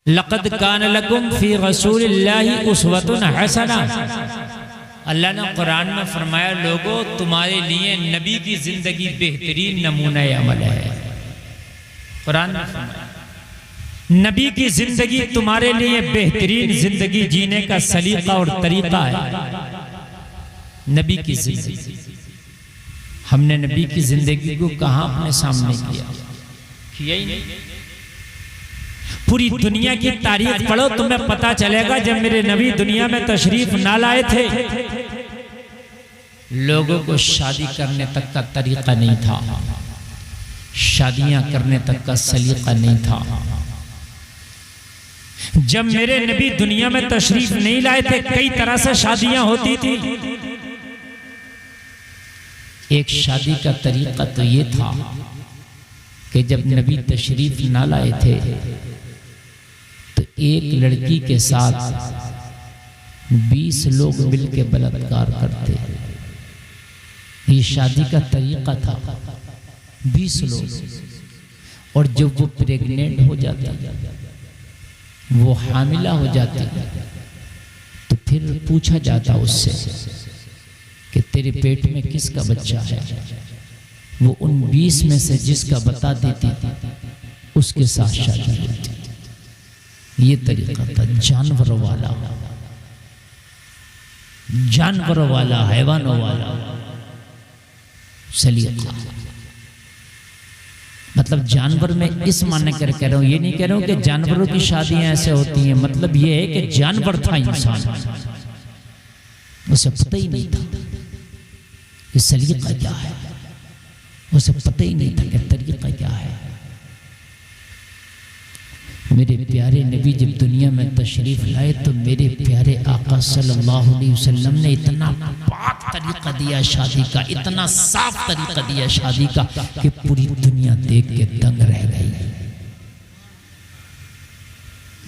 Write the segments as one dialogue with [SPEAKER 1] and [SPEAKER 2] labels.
[SPEAKER 1] लक़द कान लकुम फ़ी रसूलिल्लाहि उस्वतुन हसना। अल्लाह ने कुरान में फरमाया, लोगों तुम्हारे लिए नबी की जिंदगी बेहतरीन नमूना अमल है। कुरान में फरमाया नबी की जिंदगी तुम्हारे लिए बेहतरीन जिंदगी जीने का सलीका और तरीका है। नबी की जिंदगी, हमने नबी की जिंदगी को कहां अपने सामने किया ही नहीं। पूरी दुनिया की तारीख पढ़ो, तुम्हें पता चलेगा जब मेरे नबी दुनिया में तशरीफ ना लाए थे, लोगों को शादी करने तक का तरीका नहीं था, शादियां करने तक का सलीका नहीं था। जब मेरे नबी दुनिया में तशरीफ नहीं लाए थे, कई तरह से शादियां होती थी। एक शादी का तरीका तो ये था कि जब नबी तशरीफ ना लाए थे तो एक लड़की के साथ 20 लोग मिलकर बलात्कार करते। ये शादी का तरीका था, 20 लोग। और जब वो प्रेग्नेंट हो जाती, वो हामिला हो जाती, तो फिर पूछा जाता उससे कि तेरे पेट में किसका बच्चा है। वो उन 20 में से जिसका बता देती उसके साथ शादी होती। ये तरीका था जानवरों वाला, जानवरों वाला, हैवानों वाला सलीका। मतलब जानवर में इस माने कर कह रहा हूं, ये नहीं कह रहा हूं कि जानवरों की शादियां ऐसे होती हैं। मतलब ये है कि जानवर था इंसान, उसे पता ही नहीं था कि सलीका क्या है, उसे पता ही नहीं था कि तरीका क्या है। मेरे प्यारे नबी जब दुनिया में तशरीफ लाए तो मेरे प्यारे आका सल्लल्लाहु अलैहि वसल्लम ने इतना पाक तरीका दिया शादी का, इतना साफ तरीका दिया शादी का कि पूरी दुनिया देख के दंग रह गई।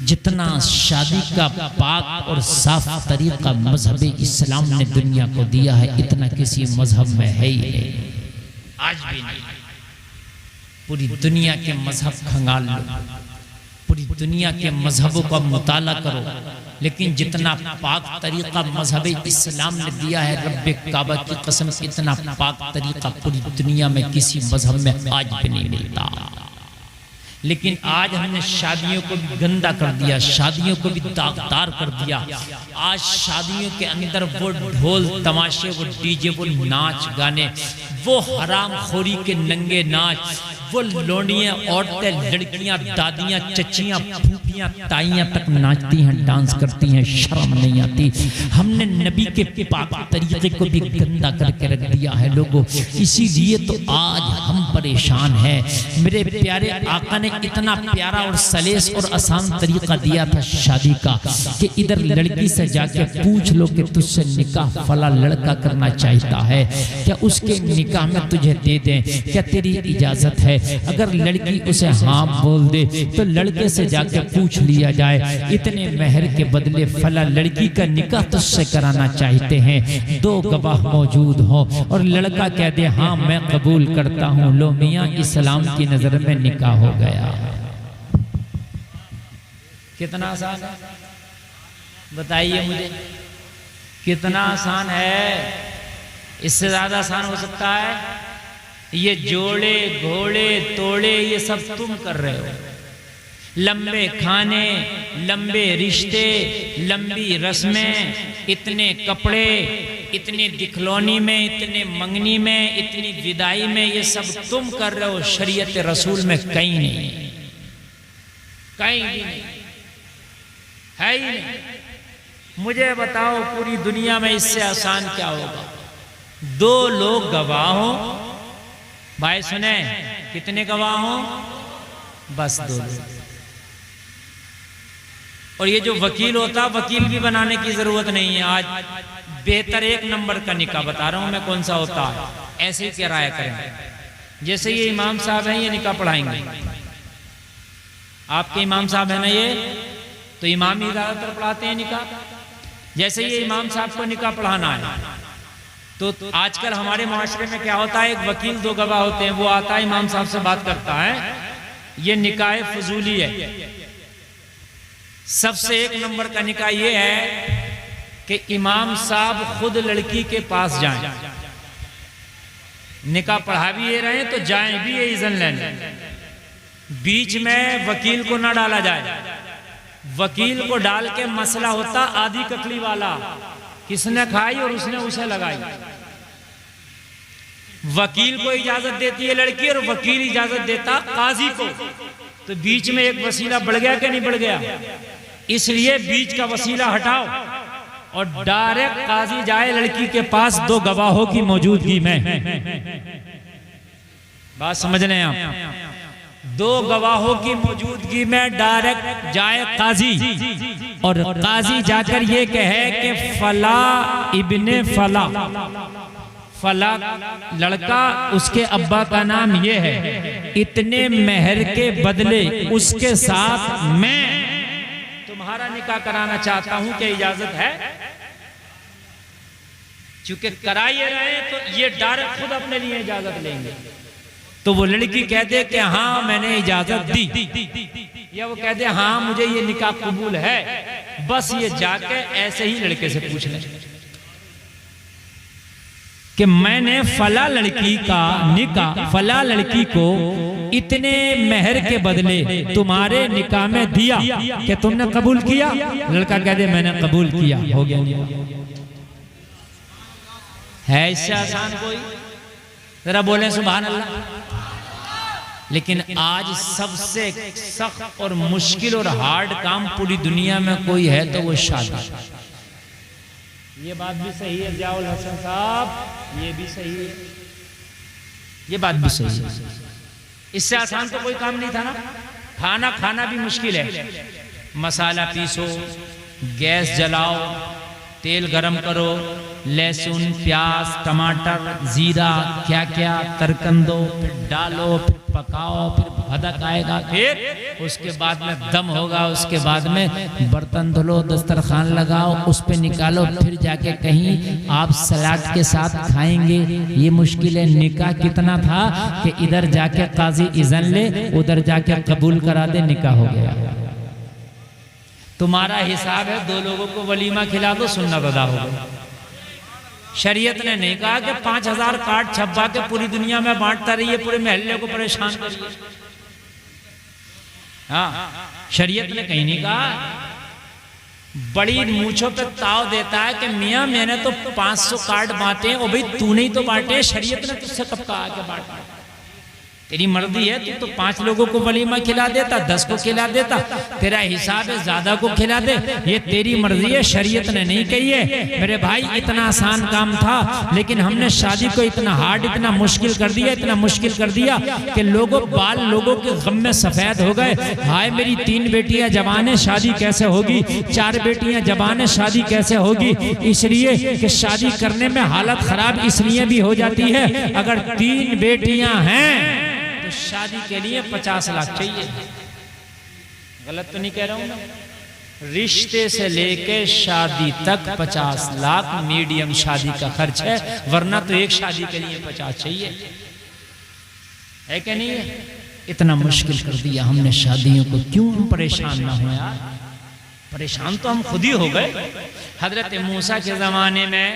[SPEAKER 1] जितना शादी का पाक और साफ तरीका मजहब इस्लाम ने दुनिया को दिया है, इतना किसी मजहब में है ही नहीं, आज भी नहीं। पूरी दुनिया के मजहब खंगाल लो, पूरी दुनिया के मजहबों का मुताला करो, लेकिन जितना पाक तरीका मजहब इस्लाम ने दिया है, रब्बे काबा की कसम, इतना पाक तरीका पूरी दुनिया में किसी मजहब में आज भी नहीं मिलता। लेकिन आज हमने शादियों को भी गंदा कर दिया, शादियों को भी दागदार कर दिया। आज शादियों के अंदर वो ढोल तमाशे, वो डीजे, वो नाच गाने, वो हराम खोरी के नंगे नाच, वो लोनियां, औरतें, लड़कियां, दादियां, चचियां, फूफियां, ताइयां तक नाचती हैं, डांस करती हैं, शर्म नहीं आती। हमने नबी के पाक तरीके को भी गंदा करके रख दिया है लोगों। इसीलिए तो आज हम परेशान हैं। मेरे प्यारे आका ने इतना प्यारा और सलेस और आसान तरीका दिया था शादी का कि इधर लड़की से जाके पूछ लो कि तुझसे निकाह फला लड़का करना चाहता है क्या, उसके निकाह में तुझे दे दें क्या, तेरी इजाजत है। अगर लड़की उसे हाँ बोल दे तो लड़के से जाके पूछ लिया जाए, इतने मेहर के बदले फला लड़की का निकाह तुझसे कराना चाहते हैं, 2 गवाह मौजूद हो और लड़का कह दे हाँ मैं कबूल करता हूँ, लो मियाँ इस्लाम की नजर में निकाह हो गया। कितना आसान है बताइए मुझे, कितना आसान है? इससे ज्यादा आसान हो सकता है? ये जोड़े घोड़े तोड़े ये सब तुम कर रहे हो। लंबे खाने, लंबे रिश्ते, लंबी रस्में, इतने कपड़े, इतनी दिखलौनी में, इतने मंगनी में, इतनी विदाई में, ये सब तुम कर रहे हो। शरीयत रसूल में कहीं नहीं, कहीं भी नहीं है ही नहीं। मुझे बताओ पूरी दुनिया में इससे आसान क्या होगा? 2 लोग गवाह हो, भाई सुने, कितने गवाह हो? बस 2 लोग। और ये जो वकील होता, वकील भी बनाने की जरूरत नहीं है। आज बेहतर 1 नंबर का निकाह बता रहा हूं मैं कौन सा होता है, ऐसे ही किराया करें। जैसे ये इमाम साहब हैं, ये निकाह पढ़ाएंगे, आपके इमाम साहब है ना, ये तो इमाम ही ज्यादातर पढ़ाते हैं निकाह। जैसे ये इमाम साहब को निकाह पढ़ाना है तो आजकल हमारे माशरे में क्या होता है, एक वकील 2 गवाह होते हैं, वो आता है इमाम साहब से बात करता है, ये निकाह फजूली है, सबसे एक नंबर का निकाह ये है कि इमाम साहब खुद लड़की के पास जाएं। निकाह पढ़ा भी ये रहे तो जाएं भी ये इज़्न लेने। बीच में वकील को ना डाला जाए। वकील को डाल के मसला होता आधी ककड़ी वाला, किसने खाई और उसने उसे लगाई। वकील को इजाजत देती है लड़की और वकील इजाजत देता काजी को, तो बीच में एक वसीला बढ़ गया कि नहीं बढ़ गया? इसलिए बीच का वसीला हटाओ और डायरेक्ट काजी जाए लड़की के पास 2 गवाहों की मौजूदगी में। बात समझ रहे हैं आप? 2 गवाहों की मौजूदगी में डायरेक्ट जाए काजी और काजी जाकर ये कहे कि फला इब्ने फला, फला लड़का उसके अब्बा का नाम ये है, इतने मेहर के बदले उसके साथ मैं तुम्हारा निकाह कराना चाहता हूं, क्या इजाजत है? चूंकि करा ये रहे तो ये डायरेक्ट खुद अपने लिए इजाजत लेंगे। तो वो लड़की कह दे कि हाँ मैंने इजाजत दी, या वो कह दे हाँ मुझे ये निकाह कबूल है, बस ये जाके ऐसे ही लड़के से पूछ ले कि मैंने फला लड़की का निकाह फला लड़की को इतने मेहर के बदले तुम्हारे निकाह में दिया कि तुमने कबूल किया। लड़का कह दे मैंने कबूल किया, हो गया। है इससे आसान कोई? जरा बोले सुभान अल्लाह। लेकिन आज सबसे सख्त और मुश्किल और हार्ड काम पूरी दुनिया में कोई है तो वो शादी। ये बात भी सही है ज़ियाउल हसन साहब, ये भी सही है, ये बात भी सही है। इससे आसान तो कोई काम नहीं था ना। खाना खाना भी मुश्किल है। मसाला पीसो, गैस जलाओ, तेल गरम करो, लहसुन प्याज टमाटर जीरा क्या क्या तड़कन दो, फिर डालो, फिर पकाओ, फिर भदक आएगा, फिर उसके बाद में दम होगा, उसके बाद में बर्तन धुलो, दस्तरखान लगाओ, उस पे निकालो, फिर जाके कहीं आप सलाद के साथ खाएंगे। ये मुश्किल है। निकाह कितना था कि इधर जाके काजी इज़्न ले, उधर जाके कबूल करा दे, निकाह हो गया। तुम्हारा हिसाब है 2 लोगों को वलीमा खिला दो, सुन्नत अदा हो गई। शरीयत ने नहीं कहा कि 5000 कार्ड छपवा के पूरी दुनिया में बांटता रहिए, पूरे मोहल्ले को परेशान करिए। हाँ, शरीयत ने कहीं नहीं कहा। बड़ी मूंछों पे ताव देता है कि मियाँ मैंने तो 500 कार्ड बांटे, और भाई तूने ही तो बांटे, शरीयत ने तुझसे कब कहा कि बांट? तेरी मर्जी है, तू तो 5 लोगों को वलीमा खिला देता, 10 को खिला देता, तेरा हिसाब है ज्यादा को खिला दे, ये तेरी मर्जी है, शरीयत ने नहीं कही है। मेरे भाई इतना आसान काम था, लेकिन हमने शादी को इतना हार्ड, इतना मुश्किल कर दिया, इतना मुश्किल कर दिया कि लोगों के गम में सफेद हो गए। हाय मेरी 3 बेटियां जवान है, शादी कैसे होगी? 4 बेटियां जवान है, शादी कैसे होगी? इसलिए कि शादी करने में हालत खराब इसलिए भी हो जाती है, अगर 3 बेटियां हैं तो शादी के लिए 50 लाख चाहिए। गलत तो नहीं कह रहा हूं ना? रिश्ते से लेके शादी तक 50 लाख मीडियम शादी का खर्च है, वरना तो एक शादी के लिए 50 चाहिए, है कि नहीं है? इतना मुश्किल कर दिया हमने शादियों को। क्यों हम परेशान ना हो यार? परेशान तो हम खुद ही हो गए। हजरत मूसा के जमाने में,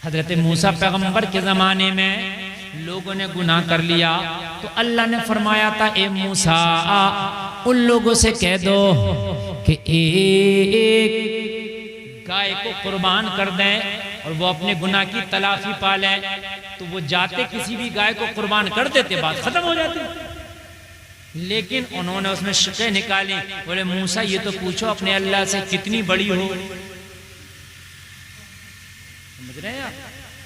[SPEAKER 1] हजरत मूसा पैगंबर के जमाने में लोगों ने गुनाह कर लिया, तो अल्लाह ने फरमाया था ए मूसा उन लोगों से कह दो कि एक गाय को कुर्बान कर दें और वो अपने गुनाह की तलाफी पा लें। तो वो जाते किसी भी गाय को कुर्बान कर देते, बात खत्म हो जाती। लेकिन उन्होंने उसमें शिक़े निकाली, बोले मूसा ये तो पूछो अपने अल्लाह से कितनी बड़ी हो। समझ रहे हैं आप?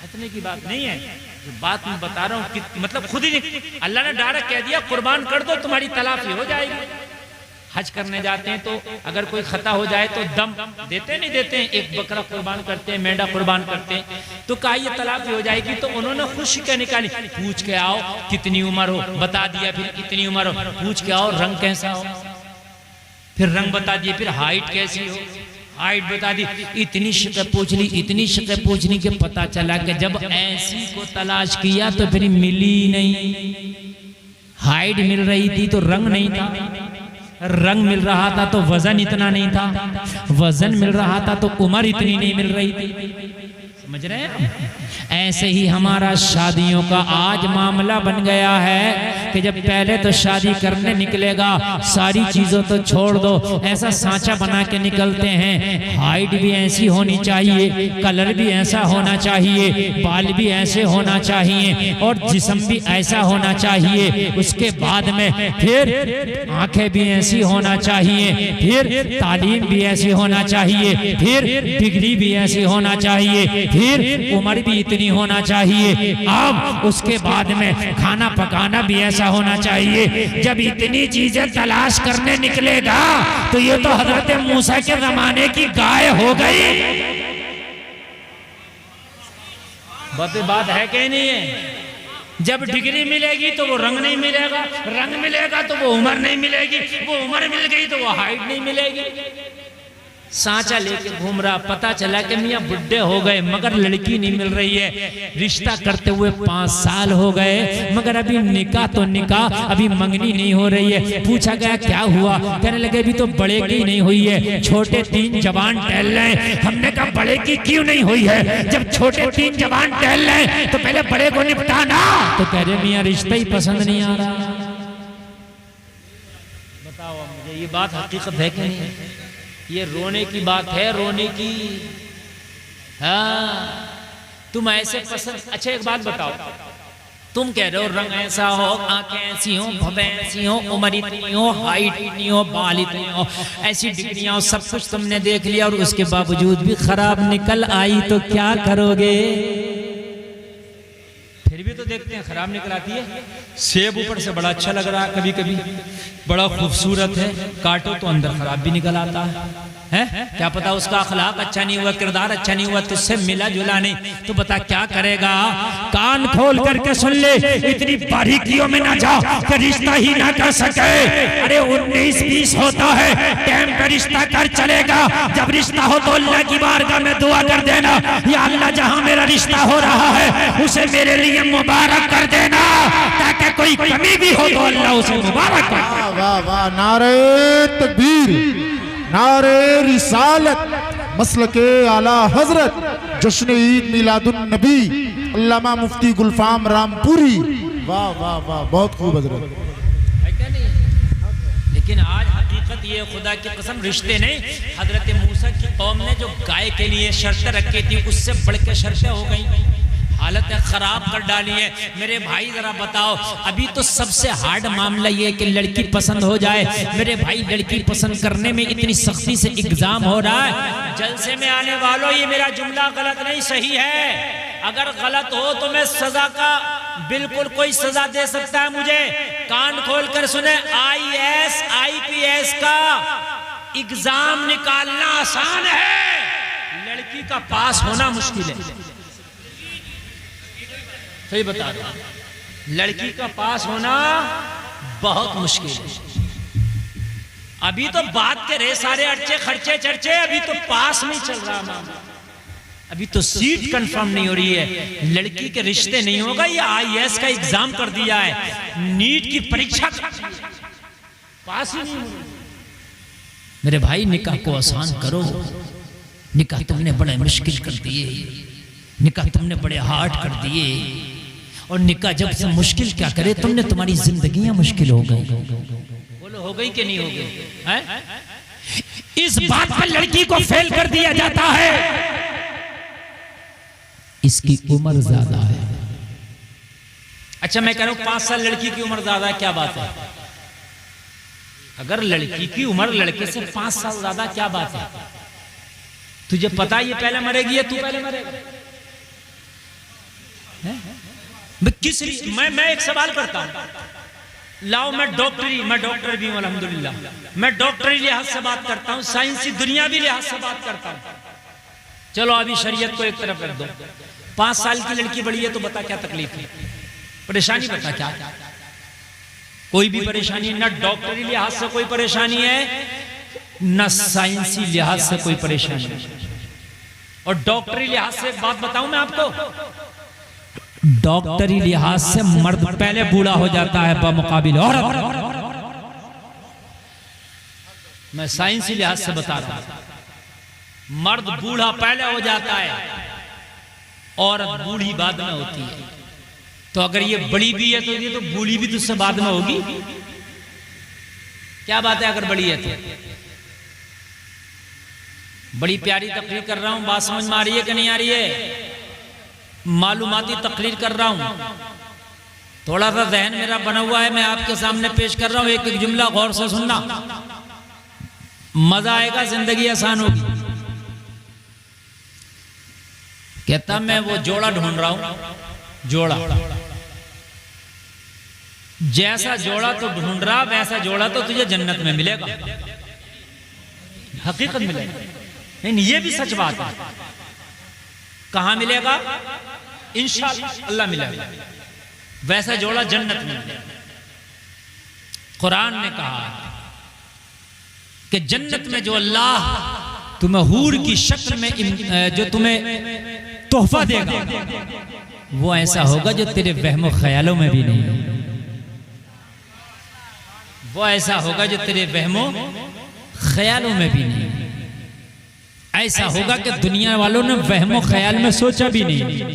[SPEAKER 1] इतने की बात नहीं है, जो बात मैं बता रहा हूँ मतलब खुद ही अल्लाह ने डायरेक्ट कह दिया कुर्बान कर दो, तुम्हारी तलाफी हो जाएगी। हज करने जाते हैं तो अगर कोई खता हो जाए तो दम देते नहीं देते हैं, एक बकरा कुर्बान करते हैं, मेंढा कुर्बान करते हैं, तो कहा ये तलाफी हो जाएगी। तो उन्होंने खुशी क्या निकाली, पूछ के आओ कितनी उम्र हो, बता दिया, फिर कितनी उम्र हो, पूछ के आओ रंग कैसा हो, फिर रंग बता दिए, फिर हाइट कैसी हो, हाइट बता दी, इतनी शिक़े पूछ ली, इतनी शिक़े पूछनी के पता चला कि जब ऐसी को तलाश किया तो फिर मिली नहीं। हाइट मिल रही थी तो रंग नहीं था, रंग मिल रहा था तो वजन इतना नहीं था, वजन मिल रहा था तो उम्र इतनी नहीं मिल रही थी। समझ रहे हैं? ऐसे ही हमारा शादियों का आज मामला बन गया है कि जब पहले तो शादी करने निकलेगा सारी चीजों तो छोड़ दो, ऐसा सांचा बना के निकलते हैं, हाइट भी ऐसी होनी चाहिए, कलर भी ऐसा होना चाहिए, बाल भी ऐसे होना चाहिए और जिस्म भी ऐसा होना चाहिए। उसके बाद में फिर आंखें भी ऐसी होना चाहिए, फिर तालीम भी ऐसी होना चाहिए, फिर डिग्री भी ऐसी होना चाहिए, फिर उम्र भी इतनी होना चाहिए। अब उसके बाद में खाना पकाना भी ऐसा होना चाहिए। जब इतनी चीजें तलाश करने निकलेगा तो ये तो हजरत मूसा के जमाने की गाय हो गई। बात है कि नहीं है? जब डिग्री मिलेगी तो वो रंग नहीं मिलेगा, रंग मिलेगा तो वो उम्र नहीं मिलेगी, वो उम्र मिल गई तो वो हाइट नहीं मिलेगी। सांचा लेके घूम रहा, पता चला कि मियाँ बुढ़े हो गए मगर लड़की नहीं मिल रही है। रिश्ता करते हुए 5 साल हो गए मगर अभी निकाह तो निकाह, अभी मंगनी नहीं हो रही है। पूछा गया क्या हुआ? कहने लगे अभी तो बड़े की नहीं हुई है, छोटे 3 जवान टहल रहे। हमने कहा बड़े की क्यों नहीं हुई है? जब छोटे 3 जवान टहल रहे तो पहले बड़े को निपटाना। तो कह रहे मियाँ रिश्ता ही पसंद नहीं आ रहा। बताओ मुझे ये बात हकीकत है कि नहीं? ये रोने की बात है, रोने की। हाँ तुम ऐसे पसंद। अच्छा एक बात बताओ, तुम कह रहे हो रंग ऐसा हो, आंखें ऐसी हो, भवें ऐसी हो, उम्र इतनी हो, हाइट इतनी हो, बाल इतनी हो, ऐसी डिग्रियां हो, सब कुछ तुमने देख लिया और उसके बावजूद भी खराब निकल आई तो क्या करोगे? फिर भी तो देखते हैं खराब निकल आती है। सेब ऊपर से बड़ा अच्छा लग रहा है, कभी कभी बड़ा खूबसूरत है, काटो तो अंदर खराब भी निकल आता है। क्या पता उसका अखलाक अच्छा नहीं हुआ, किरदार अच्छा नहीं हुआ, तुझसे मिला जुला नहीं, तो बता क्या करेगा? कान खोल करके सुन ले, इतनी बारीकियों में ना जा कि रिश्ता ही ना कर सके। अरे 19-20 होता है, टाइम पे रिश्ता कर चलेगा। जब रिश्ता हो तो अल्लाह की बारगाह में दुआ कर देना, या अल्लाह जहां मेरा रिश्ता हो रहा है उसे मेरे लिए मुबारक कर देना, ताकि कोई कमी भी हो तो अल्लाह उसे मुबारक कर दे।
[SPEAKER 2] वाह वाह, नारे तकबीर, नारे रिसालत, मसलके आला हजरत, जश्न ईद मिलादुन नबी, अल्लामा मुफ्ती गुलफाम रामपुरी। वाह वाह वाह, बहुत खूब हजरत।
[SPEAKER 1] लेकिन आज हकीकत ये, खुदा की कसम, रिश्ते नहीं, हजरत मूसा की कौम ने जो गाय के लिए शर्तें रखी थी उससे बढ़ के शर्तें हो गई, हालत खराब कर डाली है। मेरे भाई जरा बताओ, अभी तो सबसे हार्ड मामला ये कि लड़की पसंद हो जाए। मेरे भाई लड़की पसंद करने में इतनी सख्ती से एग्जाम हो रहा है। जलसे में आने वालों, ये मेरा जुमला गलत नहीं सही है, अगर गलत हो तो मैं सजा का बिल्कुल कोई सजा दे सकता है मुझे। कान खोल कर सुने, IAS IPS का एग्जाम निकालना आसान है, लड़की का पास होना मुश्किल है। सही बता रहा, लड़की का पास होना बहुत मुश्किल है। अभी तो बात के रहे सारे अर्चे खर्चे चर्चे, अभी तो पास नहीं चल रहा मामला, अभी तो सीट कंफर्म नहीं हो रही है। लड़की के रिश्ते नहीं होगा, ये IAS का एग्जाम कर दिया है, नीट की परीक्षा पास ही नहीं हो रही। मेरे भाई निकाह को आसान करो, निकाह तुमने बड़े मुश्किल कर दिए, निकाह तुमने बड़े हार्ड कर दिए, और निकाह जब से मुश्किल क्या करे तुमने, तुम्हारी जिंदगियां मुश्किल हो गई। बोलो हो गई कि नहीं हो गई? इस बात पर लड़की को फेल कर दिया जाता है, इसकी उम्र ज्यादा है। अच्छा मैं कह रहा हूं 5 साल लड़की की उम्र ज्यादा है, क्या बात है? अगर लड़की की उम्र लड़के से 5 साल ज्यादा, क्या बात है? तुझे पता ये पहले मरेगी या तू पहले मरेगा? किस मैं एक सवाल करता हूं, लाओ मैं डॉक्टर भी हूं अल्हम्दुलिल्लाह, मैं डॉक्टरी लिहाज से बात करता हूं, साइंसी दुनियावी लिहाज से बात करता हूं। चलो अभी शरीयत को एक तरफ रख दो, 5 साल की लड़की बड़ी है तो बता क्या तकलीफ है, परेशानी बता क्या? कोई भी परेशानी, न डॉक्टरी लिहाज से कोई परेशानी है, न साइंसी लिहाज से कोई परेशानी है। और डॉक्टरी लिहाज से एक बात बताऊं मैं आपको, डॉक्टरी लिहाज से मर्द पहले बूढ़ा हो जाता है बमुकाबिल औरत। मैं साइंसी लिहाज से बता रहा हूं। मर्द बूढ़ा पहले हो जाता है, औरत बूढ़ी बाद में होती है। तो अगर ये बड़ी भी है तो ये तो बूढ़ी भी तुझसे बाद में होगी। क्या बात है, अगर बड़ी है तो। बड़ी प्यारी तकरीर कर रहा हूं, बात समझ में आ रही है कि नहीं आ रही है? मालूमाती तकरीर कर रहा हूं, थोड़ा सा जहन मेरा बना हुआ है, मैं आपके सामने पेश कर रहा हूं। एक एक जुमला गौर से सुनना, मजा आएगा, जिंदगी आसान होगी। कहता मैं वो जोड़ा ढूंढ रहा हूं, जोड़ा, जैसा जोड़ा तो ढूंढ रहा वैसा जोड़ा तो तुझे जन्नत में मिलेगा, हकीकत मिलेगा। नहीं, ये भी सच बात है। कहां मिलेगा? इंशाअल्लाह अल्लाह मिलेगा, वैसा जोड़ा जन्नत में मिलेगा। कुरान ने कहा कि जन्नत में जो अल्लाह तुम्हें हूर की शक्ल में जो तुम्हें तोहफा देगा, वो ऐसा होगा जो तेरे वहमो ख्यालों में भी नहीं, वो ऐसा होगा जो तेरे वहमो ख्यालों में भी नहीं। ऐसा होगा कि दुनिया वालों ने वहमो ख्याल में सोचा भी नहीं।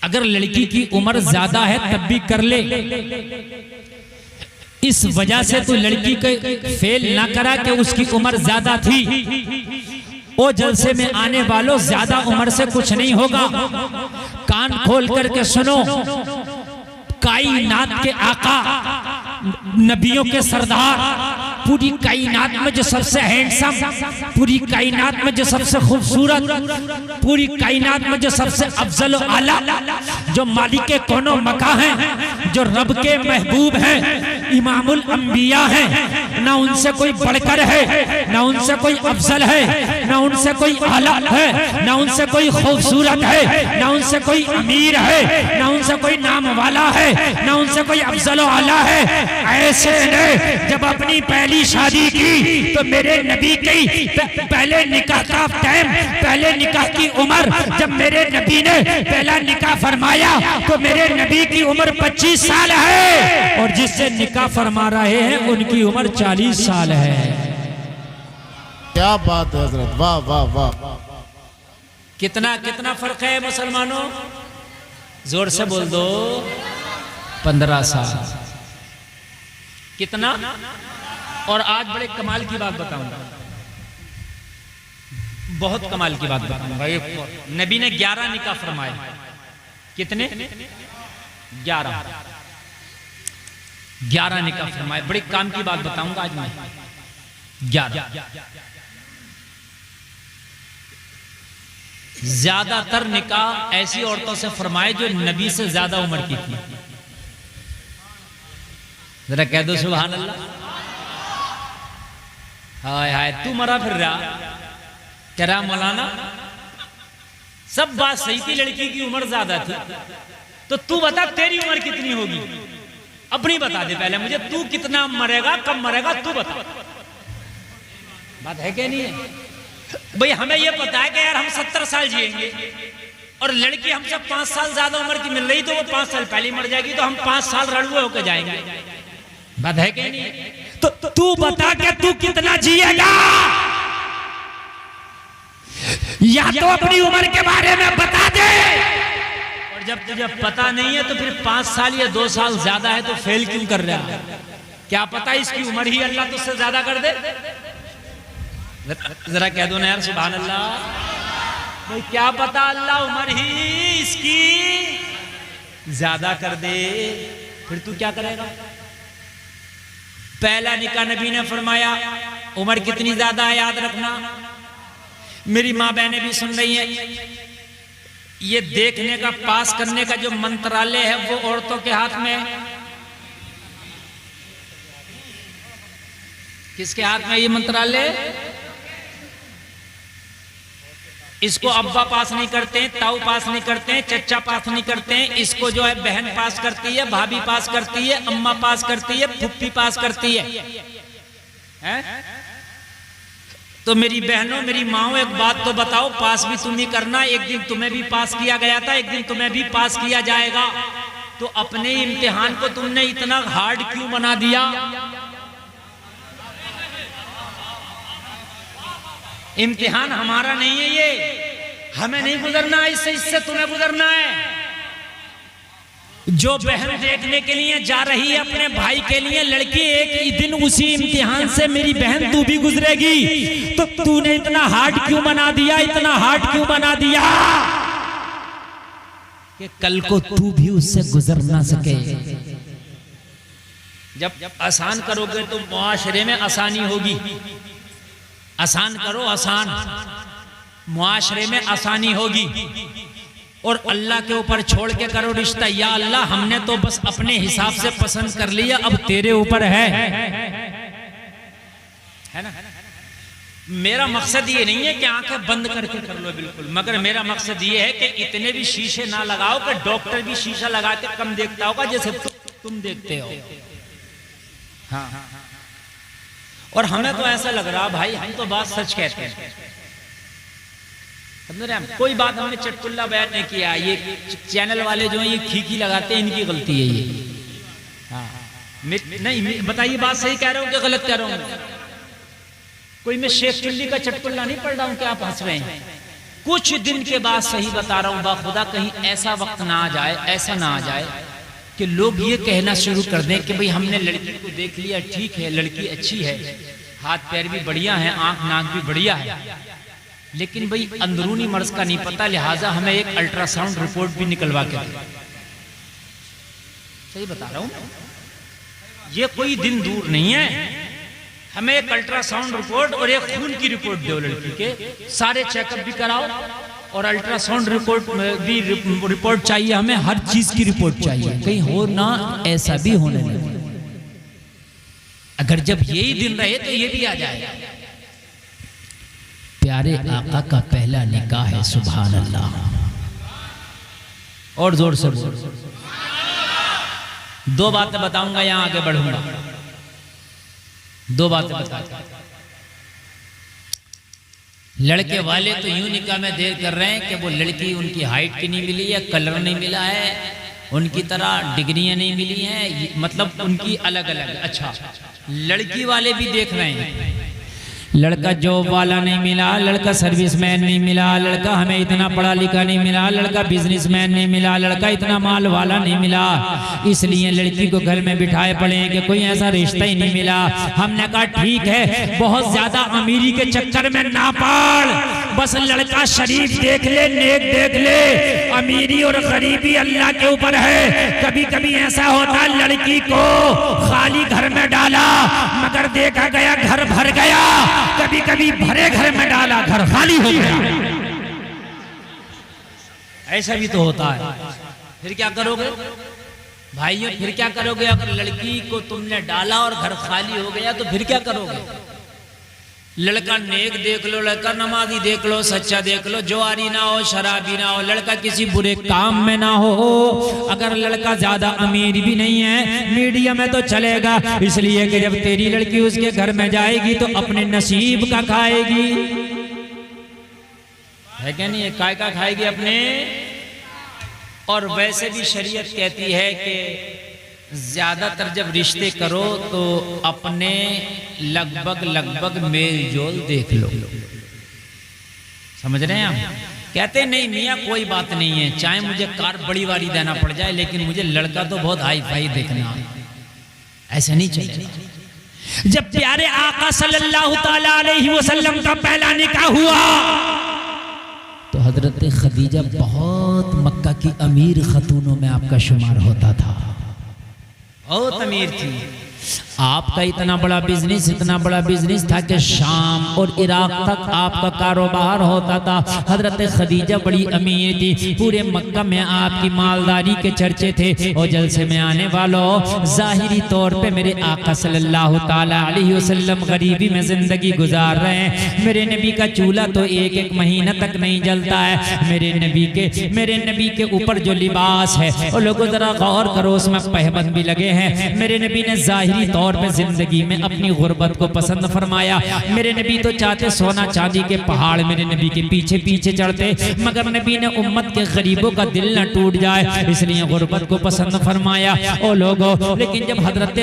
[SPEAKER 1] अगर लड़की की उम्र ज्यादा है तब भी कर ले, इस वजह से तू लड़की को फेल ना करा कि उसकी उम्र ज्यादा थी। ओ जलसे में आने वालों, ज्यादा उम्र से कुछ नहीं होगा। कान खोल करके सुनो, कायनात के आका, नबियों के सरदार, पूरी कायनात में जो सबसे हैंडसम, पूरी कायनात में जो सबसे खूबसूरत, पूरी कायनात में जो सबसे अफजल आला, जो मालिक के कोनो मका हैं, जो रब के महबूब हैं, इमामुल अंबिया हैं, ना उनसे कोई बढ़कर है, ना उनसे कोई अफजल है, ना उनसे कोई आला है, ना उनसे कोई खूबसूरत है, ना उनसे कोई अमीर है, ना उनसे कोई नाम वाला है, ना उनसे कोई अफजल आला है। ऐसे ने जब अपनी पहली शादी की तो मेरे नबी की पहले निकाह का टाइम, पहले निकाह की उम्र, जब मेरे नबी ने पहला निकाह फरमाया तो मेरे नबी की उम्र 25 साल है, और जिससे निकाह फरमा रहे हैं उनकी उम्र 40 साल है।
[SPEAKER 2] क्या बात है हजरत, वाह वाह वाह।
[SPEAKER 1] कितना कितना फर्क है मुसलमानों, जोर से बोल दो। 15 साल। कितना? और आज बड़े कमाल की बात बताऊंगा, बहुत कमाल की बात बताऊंगा। नबी ने 11 निकाह फरमाए। कितने? 11 निकाह फरमाए। बड़े काम की बात बताऊंगा आज मैं। 11। ज्यादातर निकाह ऐसी औरतों से फरमाए जो नबी से ज्यादा उम्र की थी। जरा कह दो सुभान अल्लाह। हाय हाय, तू मरा फिर रहा, कह रहा मौलाना सब बात सही थी, लड़की की उम्र ज्यादा थी, तो तू बता तेरी उम्र कितनी होगी? अपनी बता दे पहले मुझे, तू कितना मरेगा, कब मरेगा, तू बता। बात है क्या नहीं है भाई? हमें यह पता है कि यार हम 70 साल जिएंगे, और लड़की हमसे 5 साल ज्यादा उम्र की मिल रही तो वो 5 साल पहले मर जाएगी, तो हम 5 साल रड़ुए होकर जाएंगे। बात है क्या नहीं है? तो तू बता के तू कितना जिएगा, या तो अपनी उम्र के बारे में बता दे। और जब तुझे पता नहीं है तो फिर 5 साल या 2 साल ज्यादा है तो फेल क्यों कर रहा है? क्या पता इसकी उम्र ही अल्लाह तुझसे ज्यादा कर दे। जरा कह दो ना यार सुभान अल्लाह। भाई क्या पता अल्लाह उम्र ही इसकी ज्यादा कर दे, फिर तू क्या करेगा? पहला निकाह नबी ने फरमाया, उम्र कितनी ज्यादा है याद रखना। मेरी माँ बहनें भी सुन रही हैं। ये देखने का, पास करने का जो मंत्रालय है वो औरतों के हाथ में है। किसके हाथ में ये मंत्रालय? इसको अब्बा पास नहीं करते हैं, ताऊ पास नहीं करते हैं, चचा पास नहीं करते हैं, इसको जो है बहन पास करती है, भाभी पास करती है, अम्मा पास करती है, फुप्पी पास करती है? तो मेरी बहनों, मेरी माओ, एक बात तो बताओ, पास भी तुम ही करना। एक दिन तुम्हें भी पास किया गया था, एक दिन तुम्हें भी पास किया जाएगा। तो अपने इम्तिहान को तुमने इतना हार्ड क्यों बना दिया? इम्तिहान हमारा नहीं है ये, हमें नहीं गुजरना है इससे तुम्हें गुजरना है। जो बहन देखने के लिए जा रही है अपने भाई के लिए लड़की, एक ही दिन उसी इम्तिहान से मेरी बहन तू भी गुजरेगी, तो तूने इतना हार्ड क्यों बना दिया, इतना हार्ड क्यों बना दिया कि कल को तू भी उससे गुजर ना सके। जब आसान करोगे तो मुआशरे में आसानी होगी। आसान करो, आसान, मुआशरे में आसानी होगी। और अल्लाह के ऊपर छोड़ के करो रिश्ता। या अल्लाह हमने तो बस अपने हिसाब से पसंद कर लिया, अब तेरे ऊपर है ना। मेरा मकसद ये नहीं है कि आंखें बंद करके कर लो बिल्कुल, मगर मेरा मकसद ये है कि इतने भी शीशे ना लगाओ कि डॉक्टर भी शीशा लगा के कम देखता होगा जैसे तुम देखते हो। हाँ, और हमें तो ऐसा लग रहा भाई हम तो बात सच कहते हैं, कोई बात हमने चटकुल्ला बयान नहीं किया। ये चैनल वाले जो हैं ये खीखी लगाते हैं, इनकी गलती है ये। हाँ, नहीं बताइए बात सही कह रहा हूँ कि गलत कह रहा हूँ? कोई मैं शेख चिल्ली का चटकुल्ला नहीं पढ़ रहा हूँ कि आप हंस रहे हैं। कुछ दिन के बाद सही बता रहा हूँ, बाखुदा कहीं ऐसा वक्त ना आ जाए, ऐसा ना आ जाए कि लोग ये कहना शुरू कर दें कि भाई हमने लड़की को देख लिया, ठीक है लड़की अच्छी है, हाथ पैर भी बढ़िया है, आंख नाक भी बढ़िया है, लेकिन भाई अंदरूनी मर्ज का नहीं पता, लिहाजा हमें एक अल्ट्रासाउंड रिपोर्ट भी निकलवा के दो। सही बता रहा हूं, ये कोई दिन दूर नहीं है, हमें एक अल्ट्रासाउंड रिपोर्ट और एक खून की रिपोर्ट दो लड़की के, सारे चेकअप भी कराओ और अल्ट्रासाउंड रिपोर्ट भी रिपोर्ट चाहिए हमें, हर चीज की रिपोर्ट चाहिए, कहीं हो ना ऐसा भी होने लगे। अगर जब यही दिन रहे तो ये भी आ जाएगा। प्यारे आका का पहला निकाह है, सुभान अल्लाह, और जोर से बोल। दो बातें बताऊंगा, यहां आगे बढ़ूंगा, दो बातें बताऊंगा। लड़के वाले तो यूं निकाह में देर कर रहे हैं कि वो लड़की उनकी हाइट की नहीं मिली है, कलर नहीं मिला है, उनकी तरह डिग्रियां नहीं मिली हैं, मतलब उनकी अलग अलग। अच्छा, लड़की वाले भी देख रहे हैं, लड़का जॉब वाला नहीं मिला, लड़का सर्विसमैन नहीं मिला, लड़का हमें इतना पढ़ा लिखा नहीं मिला, लड़का बिजनेसमैन नहीं मिला, लड़का इतना माल वाला नहीं मिला, इसलिए लड़की को घर में बिठाए पड़े हैं कि कोई ऐसा रिश्ता ही नहीं मिला। हमने कहा ठीक है, बहुत ज्यादा अमीरी के चक्कर में ना पड़, बस लड़का शरीफ देख ले, नेक देख ले। अमीरी और गरीबी अल्लाह के ऊपर है। कभी कभी ऐसा होता लड़की को खाली घर में डाला मगर देखा गया घर भर गया, कभी कभी भरे घर में डाला घर खाली हो गया, ऐसा भी तो होता है। फिर क्या करोगे भाइयों, फिर क्या करोगे? अगर लड़की को तुमने डाला और घर खाली हो गया तो फिर क्या करोगे? लड़का नेक देख लो, लड़का नमाजी देख लो, सच्चा देख लो, जुआरी ना हो, शराबी ना हो, लड़का किसी बुरे काम में ना हो, अगर लड़का ज्यादा अमीर भी नहीं है, मीडियम में तो चलेगा, इसलिए कि जब तेरी लड़की उसके घर में जाएगी तो अपने नसीब का खाएगी, है क्या नहीं? काय का खाएगी अपने। और वैसे भी शरीयत कहती है कि ज्यादातर जब रिश्ते करो तो अपने लगभग मेल जोल देख लो, समझ रहे हैं आप? कहते नहीं मियाँ कोई बात नहीं है, चाहे मुझे कार बड़ी वाली देना पड़ जाए लेकिन मुझे लड़का तो बहुत हाई फाई देखना, ऐसा नहीं चाहिए। जब प्यारे आका सल्लल्लाहु ताला अलैहि वसल्लम का पहला निकाह हुआ तो हजरत खदीजा बहुत मक्का की अमीर खतूनों में आपका शुमार होता था, बहुत अमीर थी। आपका इतना बड़ा बिजनेस था कि शाम और इराक तक आपका कारोबार होता था। हजरत खदीजा बड़ी अमीर थी, पूरे मक्का में आपकी मालदारी के चर्चे थे। और जलसे में आने वालों, जाहिरी तौर पे मेरे आका सल्लल्लाहु ताला अलैहि वसल्लम गरीबी में जिंदगी गुजार रहे हैं। मेरे नबी का चूल्हा तो एक महीना तक नहीं जलता है। मेरे नबी के ऊपर जो लिबास है और लोगों जरा गौर करो, उसमें पहबंद भी लगे हैं। मेरे नबी ने जाहिरी दौर में जिंदगी में अपनी गुर्बत को पसंद फरमाया। मेरे नबी तो चाहते सोना चांदी के पहाड़ मेरे नबी के पीछे पीछे चढ़ते, मगर नबी ने उम्मत के गरीबों का दिल न टूट जाए इसलिए गुर्बत को पसंद फरमाया। ओ लोगो, लेकिन जब हजरत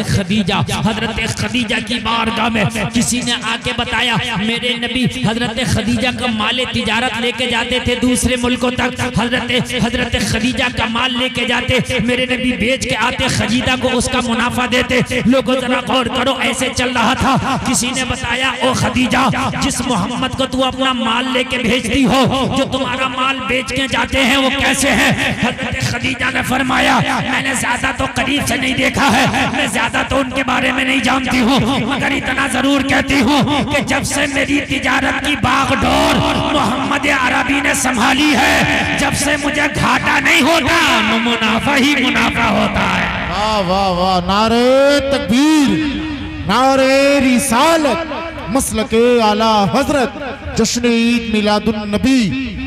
[SPEAKER 1] खदीजा की बारगाह में किसी ने आके बताया मेरे नबी हजरत खदीजा का माल तिजारत लेके जाते थे दूसरे मुल्कों तक, हजरत खदीजा का माल लेके जाते, मेरे नबी बेच के आते, खदीजा को उसका मुनाफा देते। लोगों जरा गौर करो, ऐसे चल रहा था। किसी ने बताया ओ खदीजा, जिस मोहम्मद को तू अपना माल लेके भेजती हो, जो तुम्हारा माल बेच के जाते हैं वो कैसे हैं? हजरत खदीजा ने फरमाया मैंने ज्यादा तो करीब से नहीं देखा है, मैं ज्यादा तो उनके बारे में नहीं जानती हूँ, मगर इतना जरूर कहती हूँ कि जब से मेरी तिजारत की बागडोर मोहम्मद अरबी ने संभाली है, जब से मुझे घाटा नहीं होता, मुनाफा ही मुनाफा होता है।
[SPEAKER 2] वाह वाह वाह, नारे तकबीर, नारे रिसालत, मसलके आला हजरत, जश्न ईद मिलादुन नबी।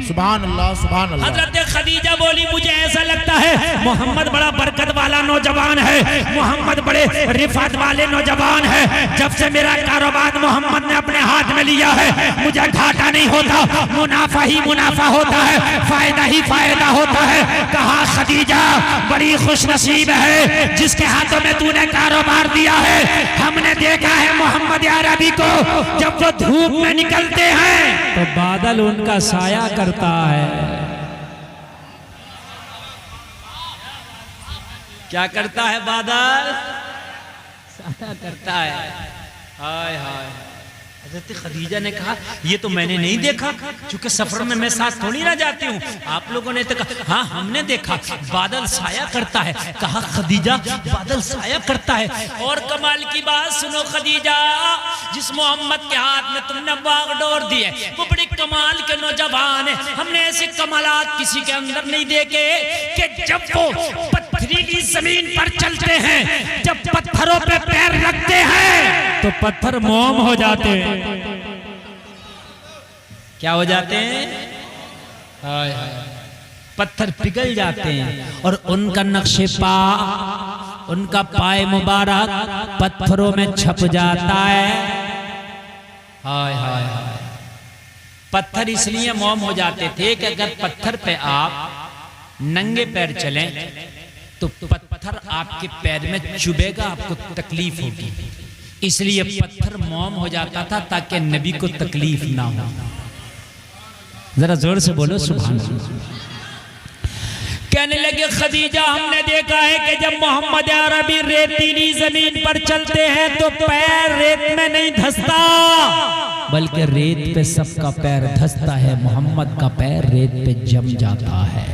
[SPEAKER 2] सुभान अल्लाह सुभान अल्लाह।
[SPEAKER 1] हजरत खदीजा बोली मुझे ऐसा लगता है मोहम्मद बड़ा बरकत वाला नौजवान है, मोहम्मद बड़े रिफात वाले नौजवान है, जब से मेरा कारोबार मोहम्मद ने अपने हाथ में लिया है मुझे घाटा नहीं होता, मुनाफा ही मुनाफा होता है, फायदा ही फायदा होता है। कहा खदीजा बड़ी खुश नसीब है जिसके हाथों में तूने कारोबार दिया है। हमने देखा है मोहम्मद अरबी को जब वो धूप में निकलते हैं तो बादल उनका साया करता है। क्या करता है? बादल साया करता है। हाय हाय। हज़रत खदीजा ने कहा ये तो मैंने नहीं देखा, क्योंकि सफर में मैं साथ थोड़ी ना जाती हूँ। आप लोगों ने तो कहा हाँ हमने देखा बादल साया करता है। कहा खदीजा बादल साया करता है। और कमाल की बात सुनो खदीजा, जिस मोहम्मद के हाथ में तुमने बागडोर दी है वो बड़ी कमाल के नौजवान है। हमने ऐसे कमालात किसी के अंदर नहीं देखे कि जब वो पथरीली जमीन पर चलते हैं, जब पत्थरों पे पैर रखते हैं तो पत्थर मोम हो जाते हैं। क्या हो जाते हैं? हाय हाय, पत्थर पिघल जाते हैं और उनका नक्शे पा, उनका पाए मुबारक पत्थरों में छप जाता है। हाय हाय हाय। पत्थर इसलिए मोम हो जाते थे कि अगर पत्थर पे आप नंगे पैर चलें तो पत्थर आपके पैर में चुभेगा, आपको तकलीफ होगी, इसलिए पत्थर मोम हो जाता था ताकि नबी को तकलीफ ना हो। जरा जोर से बोलो सुभान अल्लाह। कहने लगे खदीजा हमने देखा है कि जब मोहम्मद अरबी रेतीली जमीन पर चलते हैं तो पैर रेत में नहीं धंसता, बल्कि रेत पे सबका पैर धंसता है, मोहम्मद का पैर रेत पे जम जाता है।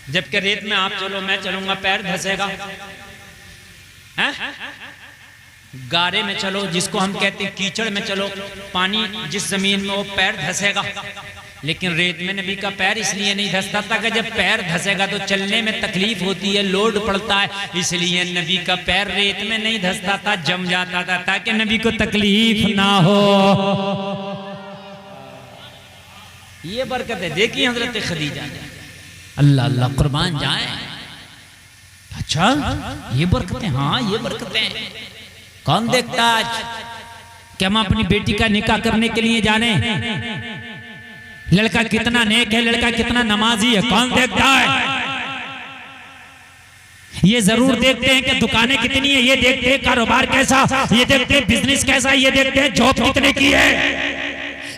[SPEAKER 1] जबकि रेत में आप चलो मैं चलूंगा पैर धंसेगा, गारे में चलो जिसको हम कहते हैं कीचड़ में चलो, पानी जिस जमीन में वो पैर धंसेगा, लेकिन रेत में नबी का पैर इसलिए नहीं धंसता था कि जब पैर धंसेगा तो चलने में तकलीफ होती है, लोड पड़ता है, इसलिए नबी का पैर रेत में नहीं धंसता था, जम जाता था ताकि नबी को तकलीफ ना हो। ये बरकत है। देखिए हजरत खदीजा ने, अल्लाह अल्लाह कुर्बान जाए। अच्छा ये बरकतें, हाँ ये बरकतें कौन देखता आज कि हम अपनी बेटी का निकाह करने के लिए जाने, लड़का कितना नेक है, लड़का कितना नमाजी है, कौन देखता है? ये जरूर देखते हैं कि दुकानें कितनी है, ये देखते हैं कारोबार कैसा, ये देखते हैं बिजनेस कैसा, ये देखते हैं जॉब कितने की है,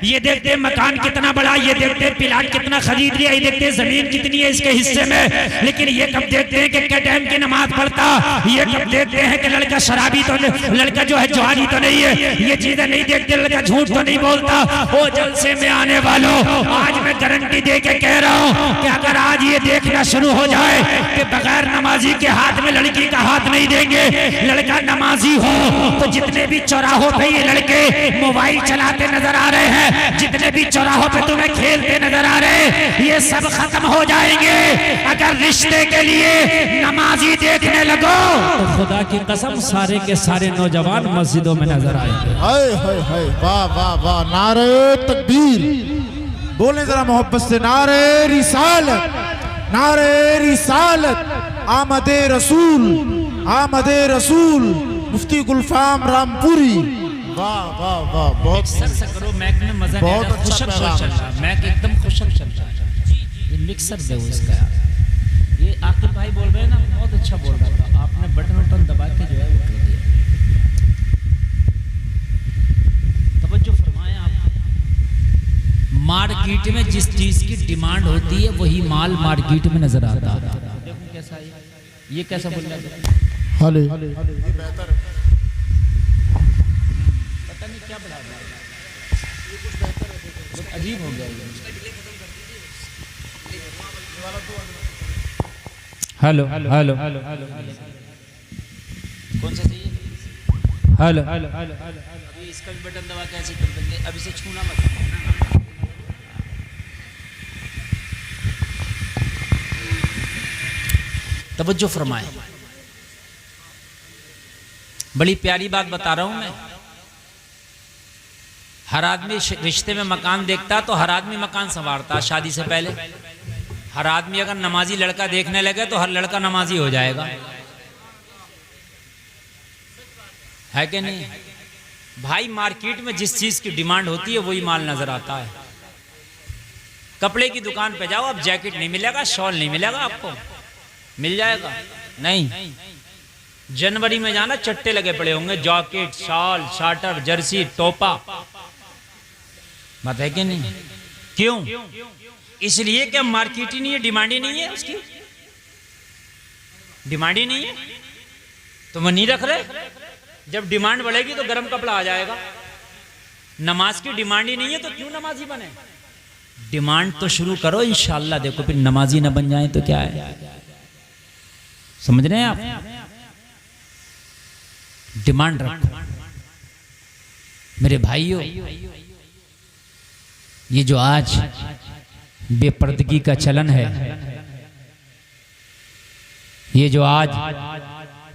[SPEAKER 1] ये देखते हैं मकान कितना बड़ा, ये देखते हैं प्लाट कितना खरीद लिया, ये देखते हैं जमीन कितनी है इसके हिस्से में। लेकिन ये कब देखते हैं कि क्या टाइम की नमाज पढ़ता, ये कब देखते हैं कि लड़का शराबी तो नहीं, लड़का जो है जुआरी तो नहीं है, ये चीजें नहीं देखते, लड़का झूठ तो नहीं बोलता। वो जलसे में आने वालों, आज मैं गारंटी दे के कह रहा हूँ कि अगर आज ये देखना शुरू हो जाए कि बगैर नमाजी के हाथ में लड़की का हाथ नहीं देंगे, लड़का नमाजी हो, तो जितने भी चौराहों पे ये लड़के मोबाइल चलाते नजर आ रहे हैं, जितने भी चौराहों पे तुम्हें खेलते नजर आ रहे हैं, ये सब खत्म हो जाएंगे अगर रिश्ते के लिए नमाजी देखने लगो तो खुदा की कसम सारे के सारे नौजवान मस्जिदों में नजर आएंगे।
[SPEAKER 2] हाय हाय हाय, वाह वाह वाह, नारे तकबीर, बोले जरा मोहब्बत से, नारे रिसालत, नारे रिसालत, आमदे रसूल, आमदे रसूल मुफ्ती गुलफाम रामपुरी। वाह वाह वाह, बहुत
[SPEAKER 1] मिक्सर से करो, मैक में मजा नहीं आ रहा, खुशक चल रहा है, मैक एकदम खुशक चल रहा है। ये मिक्सर दे इसका यार। ये आकिब भाई बोल रहे हैं ना, बहुत अच्छा बोल रहा था, आपने बटन दबा के जो है वो कर दिया। तवज्जो फरमाएं आप। मार्केट में जिस चीज की डिमांड होती है वही माल मार्केट में नजर आता है। देखो कैसा ये कैसा बोल रहा है,
[SPEAKER 2] हाले
[SPEAKER 3] ये बेहतर है,
[SPEAKER 1] पता नहीं क्या बढ़ा रहा है,
[SPEAKER 3] ये कुछ बेहतर है।
[SPEAKER 1] बहुत अजीब हो गया ये। हेलो हेलो हेलो कौन सा चाहिए? हेलो अभी इसका भी बटन दबा के ऐसे कर देंगे, अभी से छूना मत। तवज्जो फरमाए, बड़ी प्यारी बात बता रहा हूं मैं। हर आदमी रिश्ते में मकान देखता तो हर आदमी मकान संवारता शादी से पहले। हर आदमी अगर नमाजी लड़का देखने लगे तो हर लड़का नमाजी हो जाएगा, है कि नहीं भाई? मार्केट में जिस चीज की डिमांड होती है वही माल नजर आता है। कपड़े की दुकान पे जाओ, अब जैकेट नहीं मिलेगा, शॉल नहीं मिलेगा, आपको मिल जाएगा नहीं। जनवरी में जाना, चट्टे लगे पड़े होंगे, जैकेट, शॉल, शार्टर, जर्सी, टोपा, बात है कि नहीं? क्यों? इसलिए कि मार्केट ही नहीं है, डिमांड ही नहीं है, उसकी डिमांड ही नहीं है तो वो नहीं रख रहे। जब डिमांड बढ़ेगी तो गर्म कपड़ा आ जाएगा। नमाज की डिमांड ही नहीं है तो क्यों नमाजी बने? डिमांड तो शुरू करो इंशाअल्लाह। देखो फिर नमाजी ना बन जाए तो क्या है, समझ रहे हैं आप? डिमांड रखो मेरे भाइयों। ये जो आज बेपर्दगी का चलन है, ये जो आज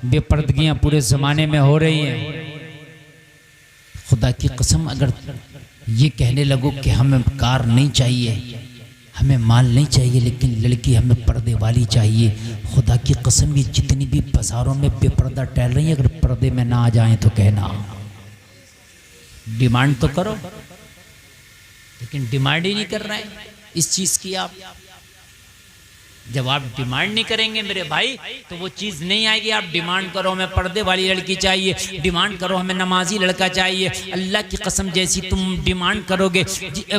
[SPEAKER 1] बेपर्दगियां पूरे जमाने में हो रही हैं, खुदा की कसम अगर ये कहने लगो कि हमें कार नहीं चाहिए, हमें माल नहीं चाहिए, लेकिन लड़की हमें पर्दे वाली चाहिए, खुदा की कसम ये जितनी भी बाजारों में बेपर्दा टहल रही है, अगर पर्दे में ना आ जाएं तो कहना। डिमांड तो करो, लेकिन डिमांड ही नहीं कर रहे हैं इस चीज की आप। जब आप डिमांड नहीं करेंगे मेरे भाई तो वो चीज नहीं आएगी। आप डिमांड करो हमें पर्दे वाली लड़की चाहिए, डिमांड करो हमें नमाजी लड़का चाहिए, अल्लाह की कसम जैसी तुम डिमांड करोगे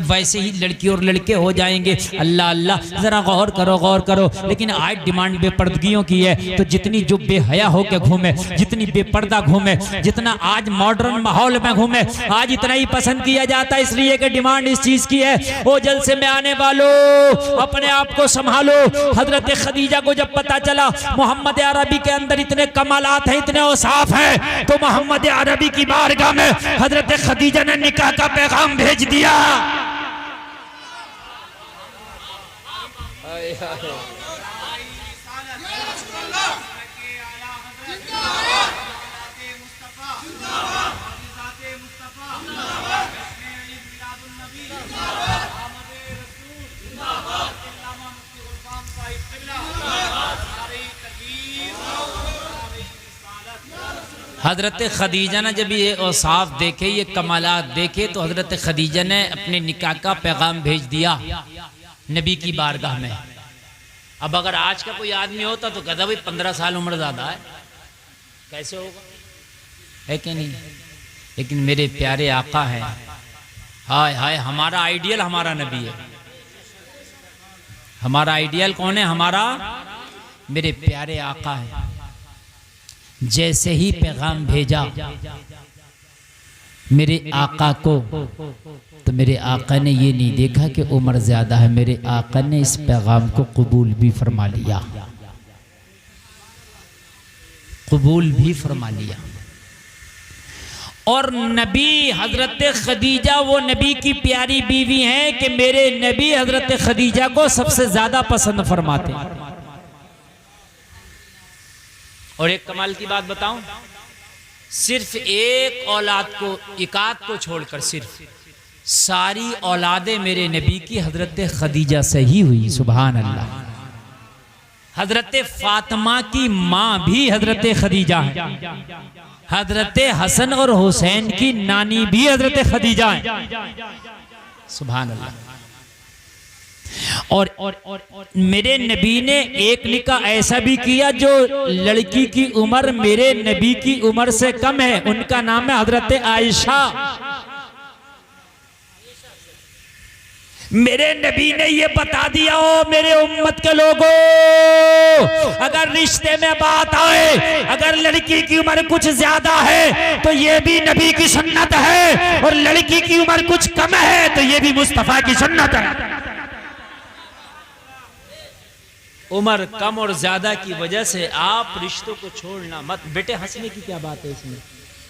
[SPEAKER 1] वैसे ही लड़की और लड़के हो जाएंगे। अल्लाह अल्लाह, जरा गौर करो गौर करो। लेकिन आज डिमांड बेपर्दगियों की है, तो जितनी जो बेहया होके घूमे, जितनी बेपर्दा घूमे, जितना आज मॉडर्न माहौल में घूमे, आज इतना ही पसंद किया जाता है, इसलिए कि डिमांड इस चीज की है। ओ जलसे में आने वालों, अपने आप को संभालो। हजरत खदीजा को जब पता चला मोहम्मद अरबी के अंदर इतने कमालात हैं, इतने औसाफ हैं, तो मोहम्मद अरबी की बारगाह में हजरत खदीजा ने निकाह का पैगाम भेज दिया। हजरत खदीजा ने जब ये औसाफ देखे, ये कमालात देखे, तो हजरत खदीजा ने अपने निकाह का पैगाम भेज दिया नबी की बारगाह में। अब अगर आज का कोई आदमी होता तो कहता भाई 15 साल उम्र ज्यादा है, कैसे होगा, है कि नहीं? लेकिन मेरे प्यारे आका हैं, हाय हाय, हमारा आइडियल हमारा नबी है। हमारा आइडियल कौन है? हमारा मेरे प्यारे आका है। जैसे ही पैगाम भेजा मेरे आका को, तो मेरे आका ने ये नहीं देखा कि उम्र ज्यादा है, मेरे आका ने इस पैगाम को कबूल भी फरमा लिया, कबूल भी फरमा लिया। और नबी हजरत खदीजा वो नबी की प्यारी बीवी हैं कि मेरे नबी हजरत खदीजा को सबसे ज्यादा पसंद फरमाते हैं। और एक कमाल की बात बताऊं, सिर्फ एक औलाद को, इकात को छोड़कर सिर्फ सारी औलादें मेरे नबी की हजरत खदीजा से ही हुई। सुभान अल्लाह, हजरत फातिमा की माँ भी हजरत खदीजा है, हजरत हसन और हुसैन की नानी भी हजरत खदीजा है। सुभान अल्लाह। और मेरे नबी ने एक निकाह ऐसा भी किया जो लड़की की उम्र मेरे नबी की उम्र से कम है, उनका नाम है हजरत आयशा। मेरे नबी ने ये बता दिया, हो मेरे उम्मत के लोगों, अगर रिश्ते में बात आए, अगर लड़की की उम्र कुछ ज्यादा है तो ये भी नबी की सुन्नत है, और लड़की की उम्र कुछ कम है तो ये भी मुस्तफा की सुन्नत है। उम्र कम और ज्यादा की वजह से आप रिश्तों को छोड़ना मत। बेटे हंसने की क्या बात है इसमें,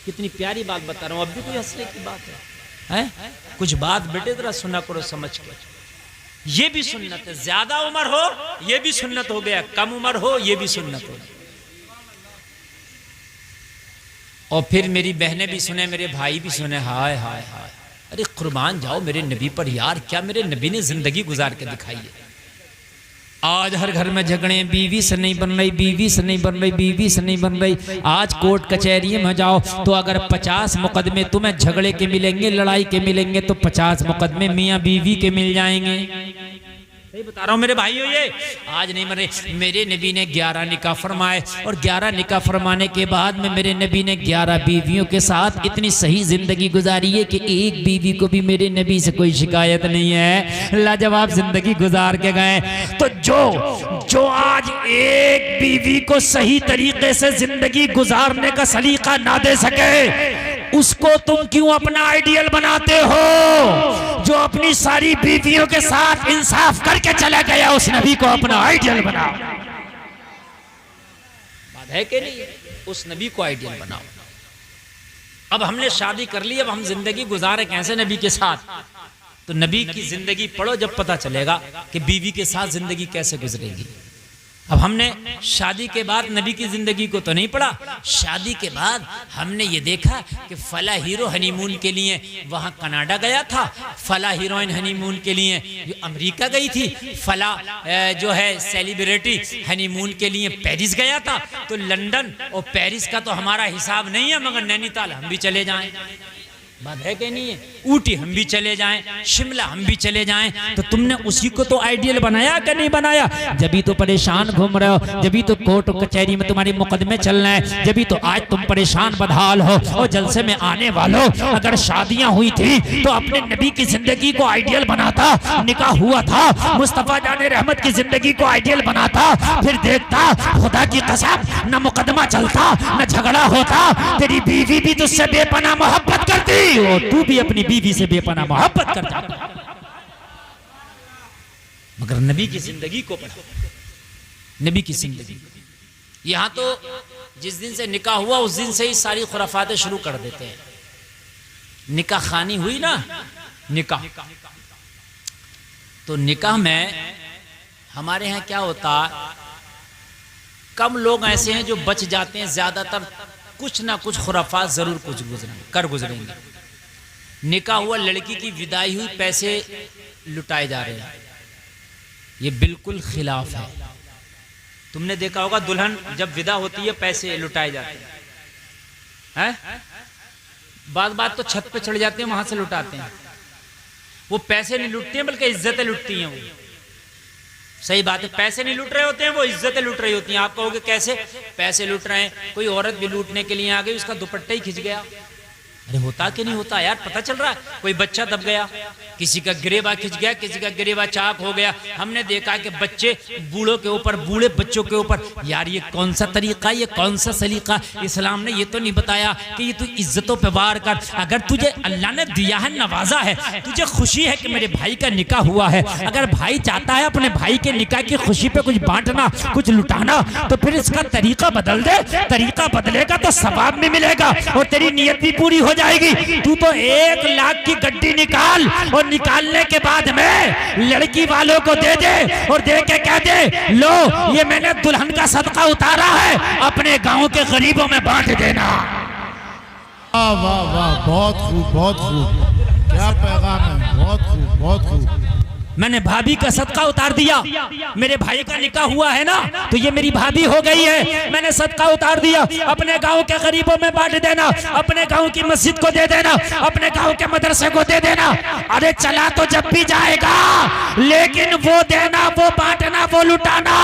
[SPEAKER 1] कितनी प्यारी बात बता रहा हूं, अब भी कोई हंसने की बात है? कुछ बात बेटे जरा सुना करो समझ के। ये भी सुन्नत है, ज्यादा उम्र हो ये भी सुन्नत हो गया, कम उम्र हो ये भी सुन्नत हो। और फिर मेरी बहनें भी सुने, मेरे भाई भी सुने, हाय हाय हाय, अरे कुर्बान जाओ मेरे नबी पर यार, क्या मेरे नबी ने जिंदगी गुजार के दिखाई है। आज हर घर में झगड़े, बीवी से नहीं बन रही, बीवी से नहीं बन रही, बीवी से नहीं बन रही। आज कोर्ट कचहरी में जाओ तो अगर 50 मुकदमे तुम्हें झगड़े के मिलेंगे, लड़ाई के मिलेंगे, तो 50 मुकदमे मियाँ बीवी के मिल जाएंगे। सही बता रहा हूँ मेरे भाइयों, ये आज नहीं मरे। मेरे नबी ने 11 निकाह फरमाए, और 11 निकाह फरमाने के बाद में मेरे नबी ने 11 बीवियों के साथ इतनी सही जिंदगी गुजारी है कि एक बीवी को भी मेरे नबी से कोई शिकायत नहीं है। लाजवाब जिंदगी गुजार के गए। तो जो आज एक बीवी को सही तरीके से जिंदगी गुजारने का सलीका ना दे सके, उसको तुम क्यों अपना आइडियल बनाते हो? जो अपनी सारी बीवियों के साथ इंसाफ करके चला गया, उस नबी को अपना आइडियल बनाओ। बात है कि नहीं? उस नबी को आइडियल बनाओ। अब हमने शादी कर ली, अब हम जिंदगी गुजारे कैसे नबी के साथ? तो नबी की जिंदगी पढ़ो, जब पता चलेगा कि बीवी के साथ जिंदगी कैसे गुजरेगी। अब हमने शादी के बाद नबी की जिंदगी को तो नहीं पढ़ा, शादी के बाद हमने ये देखा कि फला हीरो हनीमून के लिए वहाँ कनाडा गया था, फला हीरोइन हनीमून के लिए अमेरिका गई थी, फला जो है सेलिब्रिटी हनीमून के लिए पेरिस गया था। तो लंदन और पेरिस का तो हमारा हिसाब नहीं है, मगर नैनीताल हम भी चले जाएं। बात है कि नहीं है? ऊटी हम भी चले जाएं, शिमला हम भी चले जाएं। तो तुमने उसी को तो आइडियल बनाया कि नहीं बनाया? जब तो परेशान घूम रहे हो, जब तो कोर्ट कचहरी में तुम्हारे मुकदमे चल रहे हैं, जब तो आज तुम परेशान बदहाल हो। और जलसे में आने वालों, अगर शादियां हुई थी तो अपने नबी की जिंदगी को आइडियल बनाता, निकाह हुआ था, मुस्तफा जाने रहमत की जिंदगी को आइडियल बनाता, फिर देखता खुदा की कसम न मुकदमा चलता न झगड़ा होता। तेरी बीवी भी तुझसे बेपनाह मोहब्बत करती और तू भी अपनी बीवी से बेपनाह मोहब्बत करता। मगर नबी की जिंदगी को पढ़ो, नबी की जिंदगी। यहां तो जिस दिन से निकाह हुआ उस दिन से ही सारी खुराफातें शुरू कर देते हैं। निकाह खानी हुई ना, निकाह, तो निकाह में हमारे यहाँ क्या होता, कम लोग ऐसे हैं जो बच जाते हैं, ज्यादातर कुछ ना कुछ खुराफात जरूर कुछ गुजरेंगे। निकाह हुआ, लड़की की विदाई हुई, पैसे लुटाए जा रहे हैं, ये बिल्कुल खिलाफ है। तुमने देखा होगा दुल्हन जब विदा होती है पैसे लुटाए जाते हैं, बात तो छत पे चढ़ जाते हैं, वहां से लुटाते हैं। वो पैसे नहीं लुटते हैं बल्कि इज्जतें लुटती हैं। वो सही बात है, पैसे नहीं लूट रहे होते हैं, वो इज्जतें लूट रही होती हैं। आप कहोगे कैसे? पैसे लूट रहे हैं, कोई औरत भी लूटने के लिए आ गई, उसका दुपट्टा ही खिंच गया। अरे होता कि नहीं होता यार, पता चल रहा है। कोई बच्चा दब गया, किसी का गिरेबा खिंच गया, किसी का गिरेबा चाक हो गया। हमने देखा कि बच्चे बूढ़ों के ऊपर, बूढ़े बच्चों के ऊपर। यार ये कौन सा तरीका, ये कौन सा सलीका? इस्लाम ने ये तो नहीं बताया कि ये तू इज्जतों पे वार कर। अगर तुझे अल्लाह ने दिया है, नवाजा है, तुझे खुशी है कि मेरे भाई का निकाह हुआ है, अगर भाई चाहता है अपने भाई के निकाह की खुशी पे कुछ बांटना, कुछ लुटाना, तो फिर इसका तरीका बदल दे। तरीका बदलेगा तो सवाब भी मिलेगा और तेरी नीयत भी पूरी हो जाएगी। तू तो 1 लाख की गड्डी निकाल और निकालने के बाद में लड़की वालों को दे दे और दे के कह दे, लो ये मैंने दुल्हन का सदका उतारा है, अपने गांव के गरीबों में बांट देना।
[SPEAKER 2] वाह वाह वाह, बहुत खूब, बहुत खूब, क्या पैगाम है, बहुत खूब, बहुत खूब।
[SPEAKER 1] मैंने भाभी का सदका उतार दिया। मेरे भाई का निकाह हुआ है ना, तो ये मेरी भाभी हो गई है, मैंने सदका उतार दिया। अपने गांव के गरीबों में बांट देना, अपने गांव की मस्जिद को दे देना, अपने गांव के मदरसे को दे देना। अरे चला तो जब भी जाएगा, लेकिन वो देना, वो बांटना, वो लुटाना,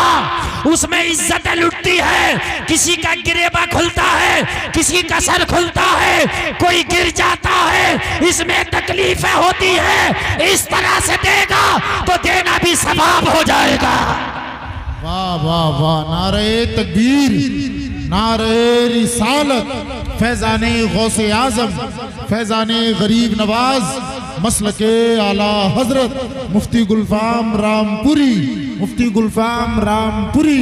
[SPEAKER 1] उसमें इज्जत लुटती है। किसी का गिरेबा खुलता है, किसी का सर खुलता है, कोई गिर जाता है, इसमें तकलीफें होती है। इस तरह से देगा तो देना भी सवाब हो जाएगा।
[SPEAKER 2] वाह वाह वाह, नारे तकबीर, नारे रिसालत, फैजाने गौसे आजम, फैजाने गरीब नवाज, मसलके आला हजरत मुफ्ती गुलफाम रामपुरी, मुफ्ती गुलफाम रामपुरी,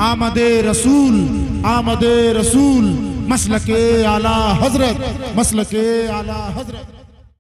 [SPEAKER 2] आमदे रसूल, आमदे रसूल, मसलके आला हजरत, मसलके आला हजरत।